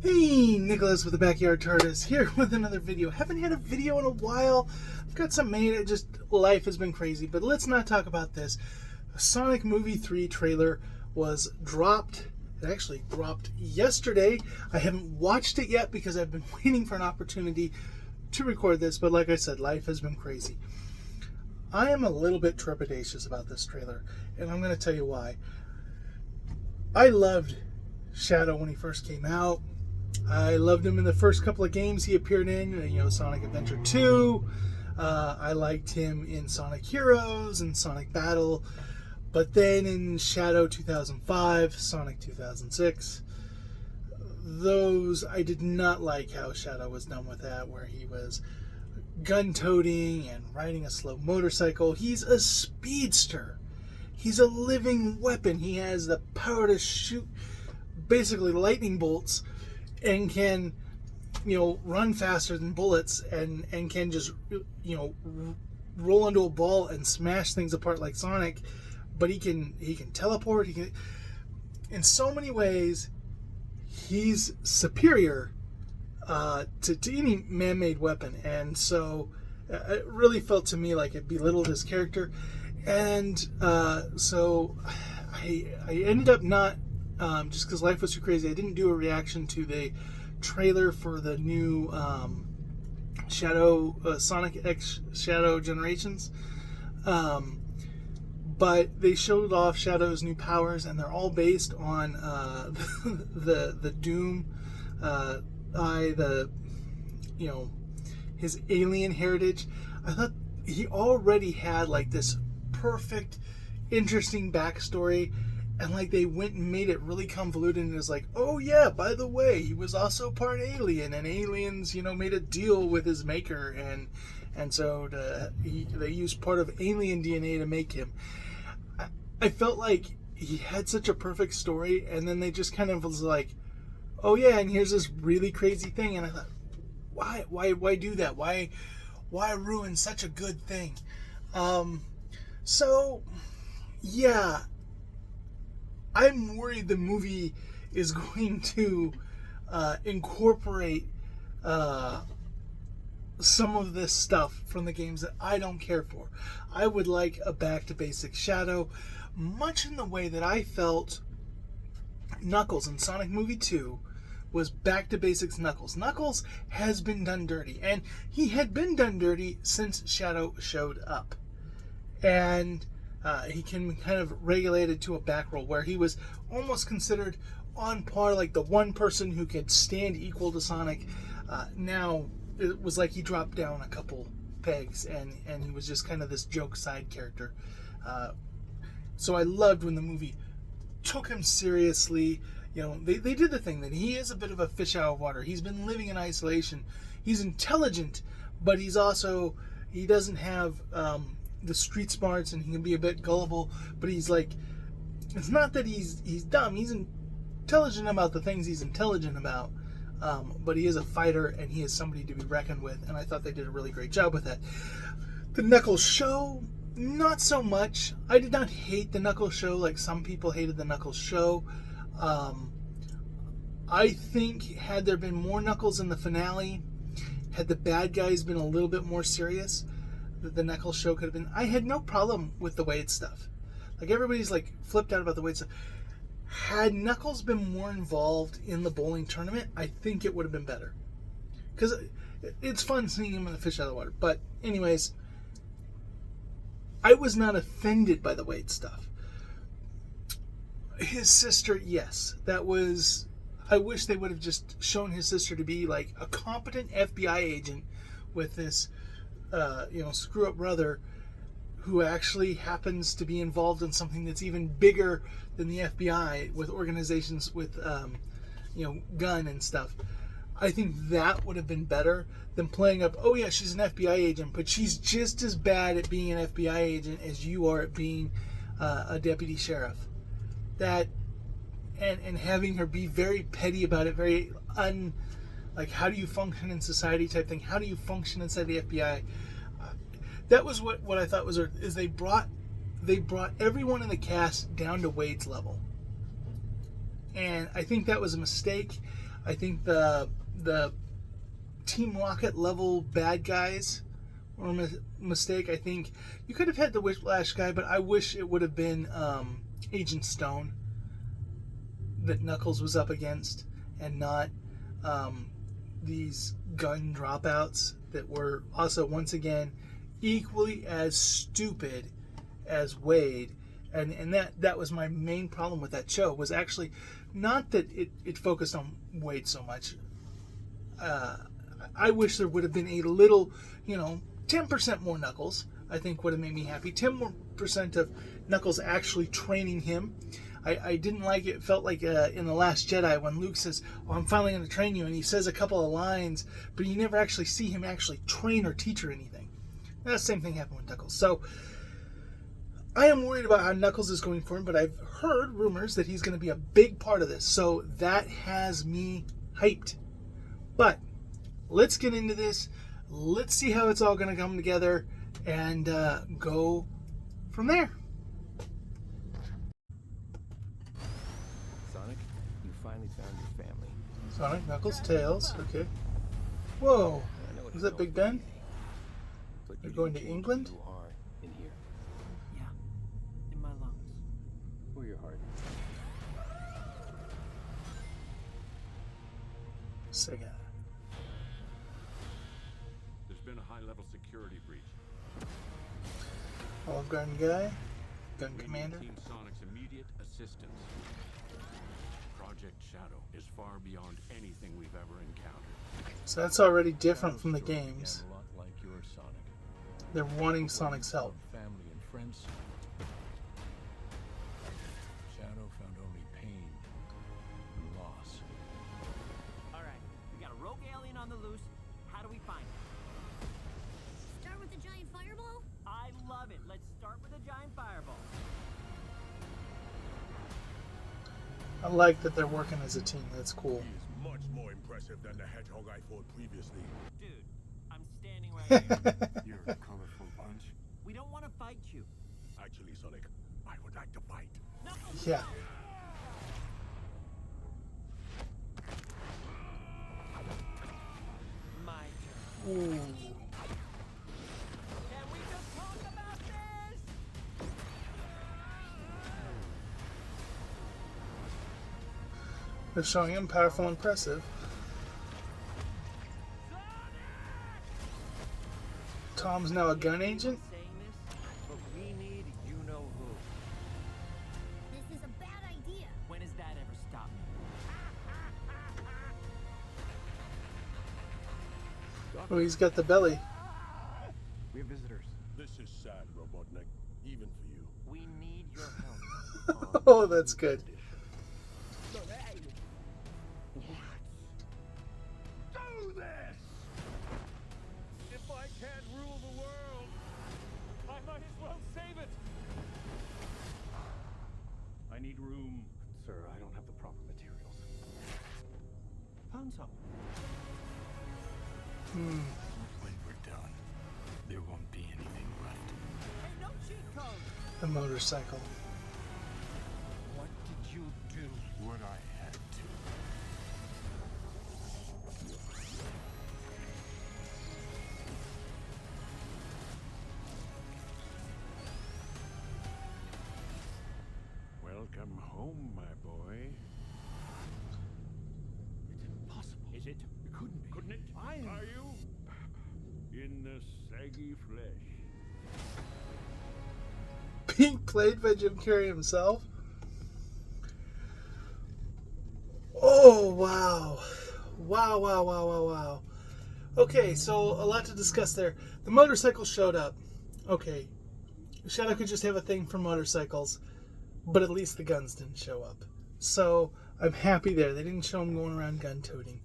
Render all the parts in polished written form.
Hey, Nicholas with the Backyard Tortoise here with another video. Haven't had a video in a while. I've got some made. Life has been crazy, but let's not talk about this. Sonic Movie 3 trailer was dropped. It actually dropped yesterday. I haven't watched it yet because I've been waiting for an opportunity to record this, but like I said, life has been crazy. I am a little bit trepidatious about this trailer, and I'm going to tell you why. I loved Shadow when he first came out. I loved him in the first couple of games he appeared in, Sonic Adventure 2. I liked him in Sonic Heroes and Sonic Battle. But then in Shadow 2005, Sonic 2006, I did not like how Shadow was done with that, where he was gun-toting and riding a slow motorcycle. He's a speedster. He's a living weapon. He has the power to shoot basically lightning bolts and can, run faster than bullets and can just, roll into a ball and smash things apart like Sonic. But he can teleport. In so many ways, he's superior to any man-made weapon. And so it really felt to me like it belittled his character. And so I ended up not, just because life was too crazy, I didn't do a reaction to the trailer for the new Sonic X Shadow Generations. But they showed off Shadow's new powers, and they're all based on the Doom his alien heritage. I thought he already had like this perfect, interesting backstory, and like they went and made it really convoluted, and it was like, oh yeah, by the way, he was also part alien, and aliens, made a deal with his maker, and so they used part of alien DNA to make him. I felt like he had such a perfect story, and then they just kind of was like, oh yeah, and here's this really crazy thing, and I thought, why do that? Why ruin such a good thing? So yeah, I'm worried the movie is going to incorporate some of this stuff from the games that I don't care for. I would like a back to basics Shadow, much in the way that I felt Knuckles in Sonic Movie 2 was back to basics Knuckles. Knuckles has been done dirty, and he had been done dirty since Shadow showed up. And he can kind of regulate it to a back roll where he was almost considered on par, like the one person who could stand equal to Sonic. Now it was like he dropped down a couple pegs, and he was just kind of this joke side character. So I loved when the movie took him seriously. They did the thing that he is a bit of a fish out of water. He's been living in isolation. He's intelligent, but he doesn't have the street smarts, and he can be a bit gullible, but he's like, it's not that he's dumb. He's intelligent about the things he's intelligent about, but he is a fighter, and he is somebody to be reckoned with, and I thought they did a really great job with that. The Knuckles show, not so much. I did not hate the Knuckles show like some people hated the Knuckles show. I think had there been more Knuckles in the finale, had the bad guys been a little bit more serious, the Knuckles show could have been. I had no problem with the Wade stuff. Like, everybody's like flipped out about the Wade stuff. Had Knuckles been more involved in the bowling tournament, I think it would have been better. Because it's fun seeing him in the fish out of the water. But anyways, I was not offended by the Wade stuff. His sister, yes, that was. I wish they would have just shown his sister to be like a competent FBI agent with this screw up brother who actually happens to be involved in something that's even bigger than the FBI, with organizations with gun and stuff. I think that would have been better than playing up, oh yeah, she's an FBI agent, but she's just as bad at being an FBI agent as you are at being a deputy sheriff. That and having her be very petty about it, very like, how do you function in society type thing, how do you function inside the FBI. That was what I thought is they brought everyone in the cast down to Wade's level. And I think that was a mistake. I think the Team Rocket level bad guys were a mistake. I think you could have had the Whiplash guy, but I wish it would have been Agent Stone that Knuckles was up against, and not these gun dropouts that were also, once again, equally as stupid as Wade. And that was my main problem with that show, was actually not that it focused on Wade so much. I wish there would have been a little, 10% more Knuckles, I think would have made me happy. 10% of Knuckles actually training him. I didn't like it. It felt like in The Last Jedi when Luke says, "Oh, I'm finally going to train you," and he says a couple of lines, but you never actually see him actually train or teach her anything. And that same thing happened with Knuckles. So I am worried about how Knuckles is going for him, but I've heard rumors that he's going to be a big part of this. So that has me hyped. But let's get into this. Let's see how it's all going to come together and go from there. Sonic, you finally found your family. Sonic, Knuckles, Tails. Okay. Whoa. Is that Big Ben? You're going to England? You are in here. Yeah, in my lungs. Or your heart. Sega. There's been a high-level security breach. Olive Garden guy. Gun We need commander. Team Sonic's immediate assistance. Project Shadow is far beyond anything we've ever encountered. So that's already different from the games. A lot like your Sonic. They're wanting Sonic's help. Family and friends. Shadow found only pain and loss. Alright, we got a rogue alien on the loose. How do we find it? Start with the giant fireball? I love it. Let's start with a giant fireball. I like that they're working as a team. That's cool. He is much more impressive than the hedgehog I fought previously. Dude, I'm standing right here. You're a colorful bunch. We don't want to fight you. Actually, Sonic, I would like to fight. No! Yeah. My turn. Ooh. Can we just talk about this? They're showing him powerful and impressive. Tom's now a gun agent? Saying this, but we need you-know-who. This is a bad idea. When has that ever stopped me? Oh, he's got the belly. We have visitors. This is sad, Robotnik, even for you. We need your help. Oh, that's good. Do this! If I can't rule the world, I might as well save it! I need room. Sir, I don't have the proper materials. Found some. When we're done, there won't be anything left. Hey, no cheat code! The motorcycle. What did you do? What I had to. Welcome home, my boy. It's impossible. Is it? It couldn't be. Couldn't it? Are you? In the saggy flesh. Being played by Jim Carrey himself? Oh, wow. Wow, wow, wow, wow, wow. Okay, so a lot to discuss there. The motorcycle showed up. Okay. Shadow could just have a thing for motorcycles, but at least the guns didn't show up. So I'm happy there. They didn't show him going around gun toting.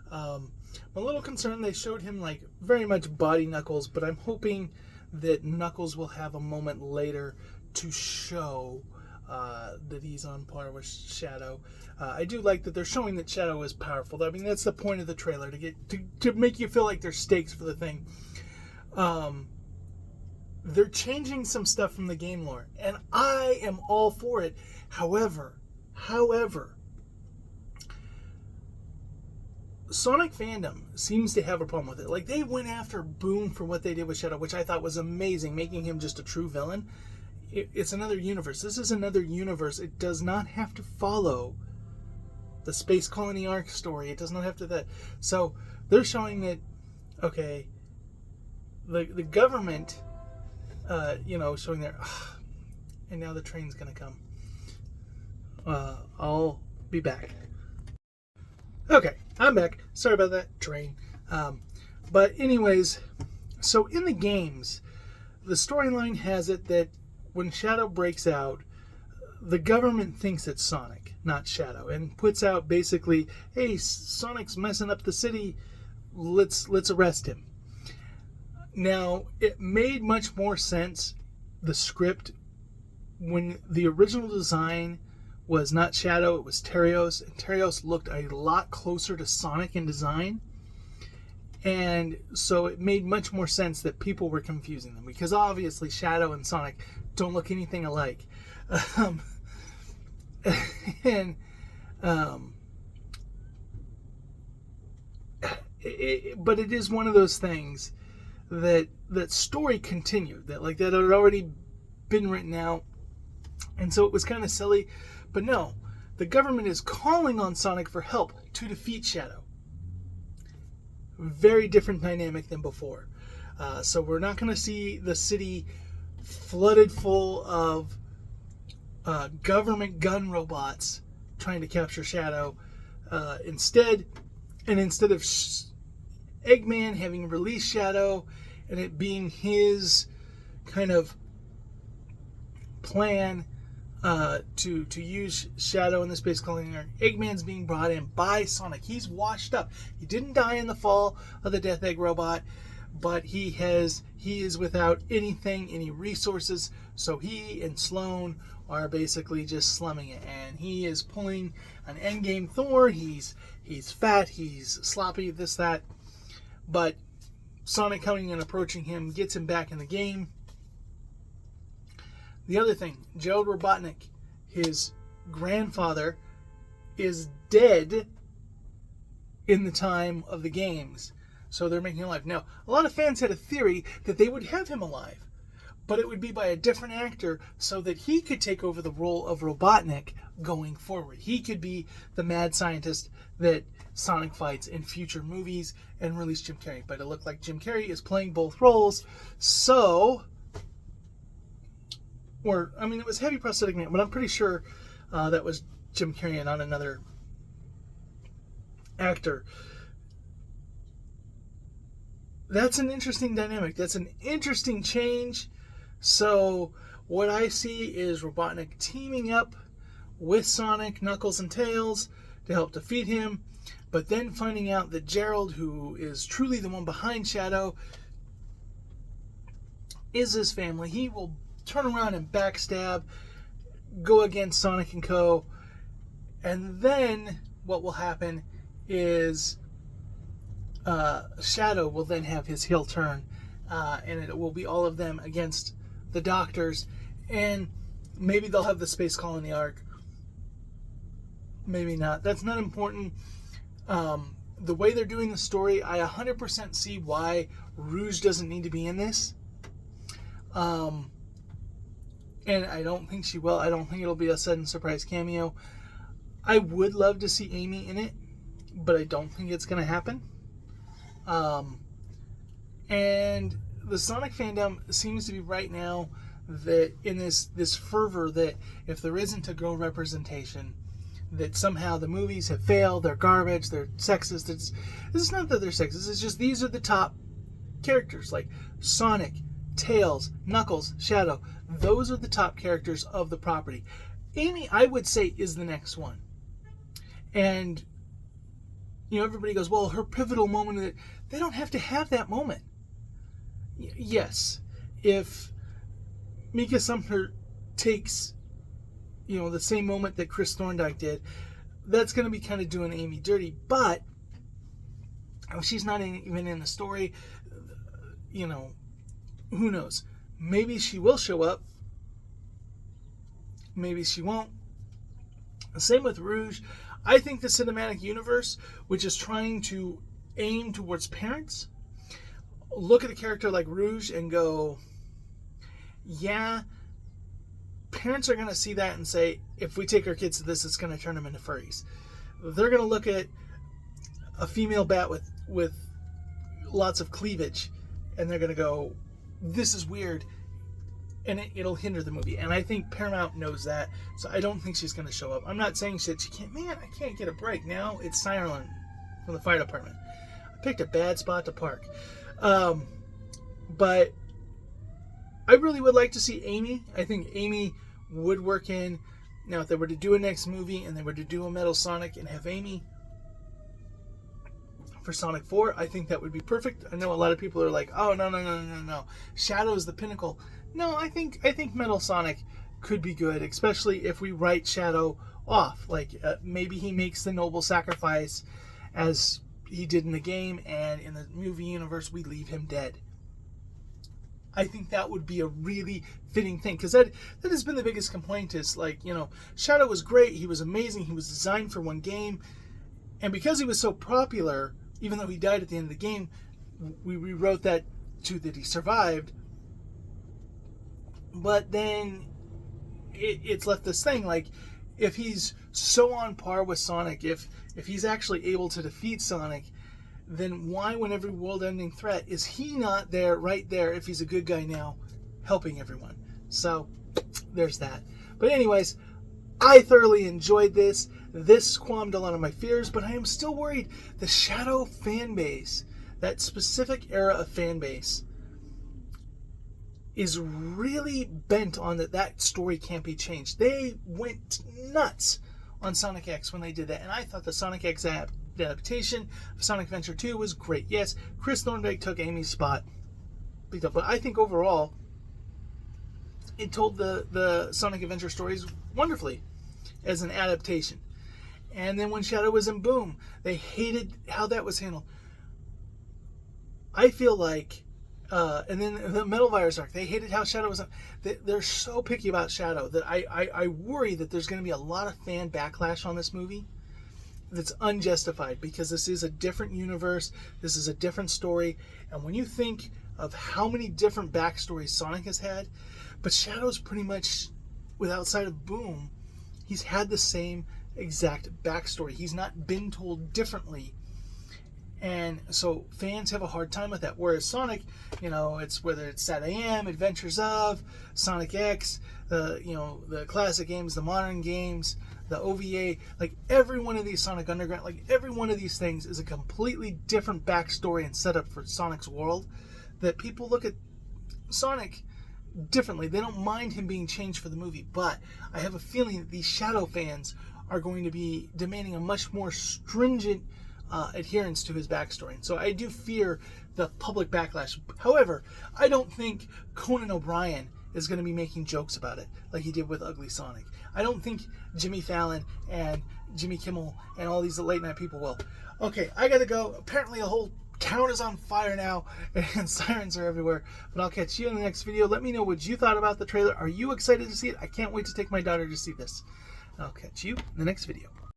I'm a little concerned they showed him like very much body Knuckles, but I'm hoping that Knuckles will have a moment later to show that he's on par with Shadow. I do like that they're showing that Shadow is powerful. I mean, that's the point of the trailer, to get to make you feel like there's stakes for the thing. They're changing some stuff from the game lore, and I am all for it. However, Sonic fandom seems to have a problem with it. Like, they went after Boom for what they did with Shadow, which I thought was amazing, making him just a true villain. It's another universe. This is another universe. It does not have to follow the Space Colony arc story. It does not have to that. So they're showing that, okay, the government, showing their, and now the train's gonna come. I'll be back. Okay, I'm back. Sorry about that train. But anyways, so in the games, the storyline has it that when Shadow breaks out, the government thinks it's Sonic, not Shadow, and puts out basically, hey, Sonic's messing up the city, let's arrest him. Now, it made much more sense, the script, when the original design was not Shadow, it was Terios, and Terios looked a lot closer to Sonic in design. And so it made much more sense that people were confusing them, because obviously Shadow and Sonic don't look anything alike. But it is one of those things that story continued, that had already been written out, and so it was kind of silly. But no, the government is calling on Sonic for help to defeat Shadow. Very different dynamic than before. So we're not going to see the city flooded full of government gun robots trying to capture Shadow. Instead of Eggman having released Shadow and it being his kind of plan to use Shadow in the Space Colony, Eggman's being brought in by Sonic. He's washed up. He didn't die in the fall of the Death Egg robot, but he is without any resources. So he and Sloan are basically just slumming it, and he is pulling an endgame Thor. He's fat, he's sloppy, this, that. But Sonic coming and approaching him gets him back in the game. The other thing, Gerald Robotnik, his grandfather, is dead in the time of the games. So they're making him alive. Now, a lot of fans had a theory that they would have him alive, but it would be by a different actor so that he could take over the role of Robotnik going forward. He could be the mad scientist that Sonic fights in future movies and release Jim Carrey. But it looked like Jim Carrey is playing both roles, so... it was heavy prosthetic man, but I'm pretty sure that was Jim Carrey and not another actor. That's an interesting dynamic. That's an interesting change. So what I see is Robotnik teaming up with Sonic, Knuckles, and Tails to help defeat him, but then finding out that Gerald, who is truly the one behind Shadow, is his family. He will turn around and backstab, go against Sonic and Co. And then what will happen is Shadow will then have his heel turn, and it will be all of them against the Doctors, and maybe they'll have the Space Colony arc. Maybe not. That's not important. The way they're doing the story, I 100% see why Rouge doesn't need to be in this. And I don't think she will. I don't think it'll be a sudden surprise cameo. I would love to see Amy in it, but I don't think it's going to happen. And the Sonic fandom seems to be right now that in this fervor that if there isn't a girl representation, that somehow the movies have failed, they're garbage, they're sexist. It's not that they're sexist, it's just these are the top characters, like Sonic, Tails, Knuckles, Shadow. Those are the top characters of the property. Amy, I would say, is the next one. And, everybody goes, well, her pivotal moment, they don't have to have that moment. Yes, if Mika Sumter takes, the same moment that Chris Thorndike did, that's going to be kind of doing Amy dirty. But if she's not even in the story, who knows? Maybe she will show up. Maybe she won't. Same with Rouge. I think the cinematic universe, which is trying to aim towards parents, look at a character like Rouge and go, yeah, parents are going to see that and say, if we take our kids to this, it's going to turn them into furries. They're going to look at a female bat with lots of cleavage, and they're going to go, this is weird, and it'll hinder the movie. And I think Paramount knows that, so I don't think she's going to show up. I'm not saying she can't. Man, I can't get a break. Now it's siren from the fire department. I picked a bad spot to park. But I really would like to see Amy. I think Amy would work in. Now, if they were to do a next movie and they were to do a Metal Sonic and have Amy for Sonic 4, I think that would be perfect. I know a lot of people are like, oh, no. Shadow is the pinnacle. No, I think Metal Sonic could be good, especially if we write Shadow off. Like, maybe he makes the noble sacrifice as he did in the game, and in the movie universe, we leave him dead. I think that would be a really fitting thing, because that has been the biggest complaint is, like, Shadow was great, he was amazing, he was designed for one game, and because he was so popular, even though he died at the end of the game, we rewrote that to that he survived, but then it's left this thing, like, if he's so on par with Sonic, if he's actually able to defeat Sonic, then why, when every world-ending threat, is he not there, right there, if he's a good guy now, helping everyone? So, there's that. But anyways, I thoroughly enjoyed this. This qualmed a lot of my fears, but I am still worried. The Shadow fan base, that specific era of fan base, is really bent on that story can't be changed. They went nuts on Sonic X when they did that, and I thought the Sonic X adaptation of Sonic Adventure 2 was great. Yes, Chris Thornbeck took Amy's spot, but I think overall it told the Sonic Adventure stories wonderfully as an adaptation. And then when Shadow was in Boom, they hated how that was handled. I feel like, and then the Metal Virus arc, they hated how Shadow was. They're so picky about Shadow that I worry that there's going to be a lot of fan backlash on this movie that's unjustified, because this is a different universe, this is a different story, and when you think of how many different backstories Sonic has had, but Shadow's pretty much, with outside of Boom, he's had the same exact backstory. He's not been told differently, and so fans have a hard time with that. Whereas Sonic, it's whether it's Sat AM, Adventures of, Sonic X, the classic games, the modern games, the OVA, like every one of these Sonic Underground, like every one of these things is a completely different backstory and setup for Sonic's world, that people look at Sonic differently. They don't mind him being changed for the movie, but I have a feeling that these Shadow fans are going to be demanding a much more stringent adherence to his backstory. And so I do fear the public backlash. However, I don't think Conan O'Brien is going to be making jokes about it like he did with Ugly Sonic. I don't think Jimmy Fallon and Jimmy Kimmel and all these late night people will. Okay, I gotta go. Apparently the whole town is on fire now and sirens are everywhere. But I'll catch you in the next video. Let me know what you thought about the trailer. Are you excited to see it? I can't wait to take my daughter to see this. I'll catch you in the next video.